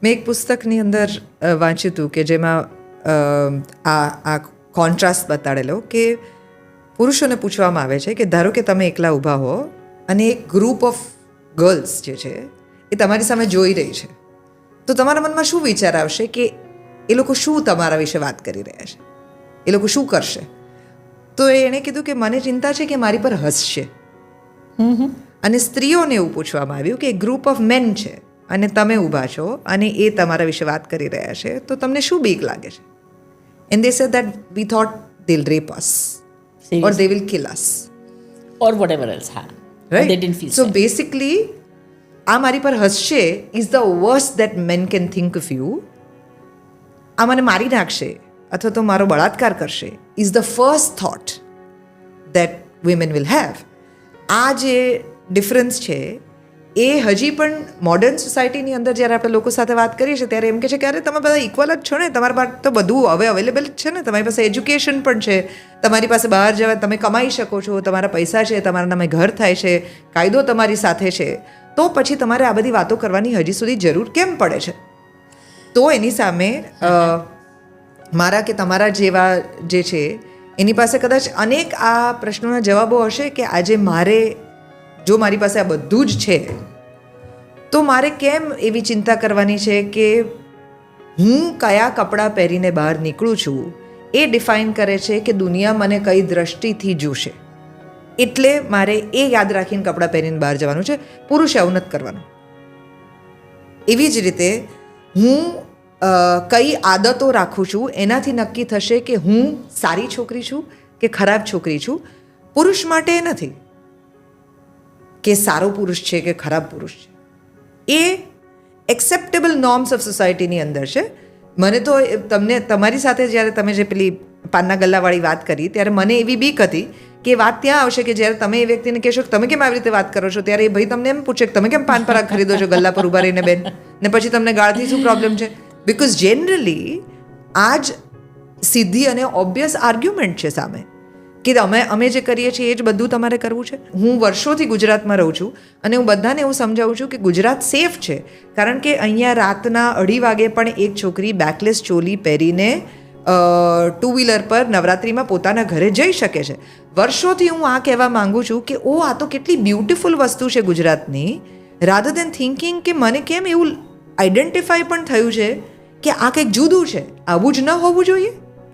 મેં એક પુસ્તકની અંદર વાંચ્યું હતું કે જેમાં આ કોન્ટ્રાસ્ટ બતાડેલો કે પુરુષોને પૂછવામાં આવે છે કે ધારો કે તમે એકલા ઊભા હો અને એક ગ્રુપ ઓફ ગર્લ્સ જે છે એ તમારી સામે જોઈ રહી છે, તો તમારા મનમાં શું વિચાર આવશે કે એ લોકો શું તમારા વિશે વાત કરી રહ્યા છે, એ લોકો શું કરશે? તો એણે કીધું કે મને ચિંતા છે કે મારી પર હસશે. અને સ્ત્રીઓને એવું પૂછવામાં આવ્યું કે એક ગ્રુપ ઓફ મેન છે અને તમે ઊભા છો અને એ તમારા વિશે વાત કરી રહ્યા છે, તો તમને શું બીક લાગે છે? And they said that we thought they will rape us or they will kill us or whatever else. Right? They didn't feel so safe. basically આ મારી પર હસશે is the worst that men can think of you. આ મને મારી નાખશે અથવા તો મારો બળાત્કાર કરશે is the first thought that women will have. આ જે ડિફરન્સ છે એ હજી પણ મોડર્ન સોસાયટીની અંદર જ્યારે આપણે લોકો સાથે વાત કરીએ છીએ ત્યારે એમ કહે છે કે અરે તમે બધા ઇક્વલ જ છો ને, તમારી પાસે તો બધું હવે અવેલેબલ જ છે ને, તમારી પાસે એજ્યુકેશન પણ છે, તમારી પાસે બહાર જવા તમે કમાઈ શકો છો, તમારા પૈસા છે, તમારા નામે ઘર થાય છે, કાયદો તમારી સાથે છે, તો પછી તમારે આ બધી વાતો કરવાની હજી સુધી જરૂર કેમ પડે છે? તો એની સામે મારા કે તમારા જેવા જે છે એની પાસે કદાચ અનેક આ પ્રશ્નોના જવાબો હશે કે આજે મારે જો મારી પાસે આ બધું જ છે તો મારે કેમ એવી ચિંતા કરવાની છે કે હું કયા કપડાં પહેરીને બહાર નીકળું છું એ ડિફાઇન કરે છે કે દુનિયા મને કઈ દ્રષ્ટિથી જોશે. એટલે મારે એ યાદ રાખીને કપડાં પહેરીને બહાર જવાનું છે. પુરુષે આવું નથી કરવાનું. એવી જ રીતે હું કઈ આદતો રાખું છું એનાથી નક્કી થશે કે હું સારી છોકરી છું કે ખરાબ છોકરી છું. પુરુષ માટે નથી કે સારો પુરુષ છે કે ખરાબ પુરુષ છે, એ એક્સેપ્ટેબલ નોર્મ્સ ઓફ સોસાયટીની અંદર છે. મને તો તમને તમારી સાથે જ્યારે તમે જે પેલી પાનના ગલ્લાવાળી વાત કરી ત્યારે મને એવી બીક હતી કે વાત ત્યાં આવશે કે જ્યારે તમે એ વ્યક્તિને કહેશો કે તમે કેમ આવી રીતે વાત કરો છો, ત્યારે એ ભાઈ તમને એમ પૂછે કે તમે કેમ પાન પરાગ ખરીદો છો ગલ્લા પર ઊભા રહીને બેન, ને પછી તમને ગાળથી શું પ્રોબ્લેમ છે? બિકોઝ જનરલી આ જ સીધી અને ઓબ્વિયસ આર્ગ્યુમેન્ટ છે સામે કે અમે જે કરીએ છીએ એ જ બધું તમારે કરવું છે. હું વર્ષોથી ગુજરાતમાં રહું છું અને હું બધાને એવું સમજાવું છું કે ગુજરાત સેફ છે, કારણ કે અહીંયા રાતના 2:30 વાગે પણ એક છોકરી બેકલેસ ચોલી પહેરીને 2 વ્હીલર પર નવરાત્રિમાં પોતાના ઘરે જઈ શકે છે. વર્ષોથી હું આ કહેવા માંગુ છું કે ઓ આ તો કેટલી બ્યુટિફુલ વસ્તુ છે ગુજરાતની, રાધર દેન થિંકિંગ કે મને કેમ એવું આઈડેન્ટિફાય પણ થયું છે કે આ કંઈક જુદું છે, આવું જ ન હોવું જોઈએ.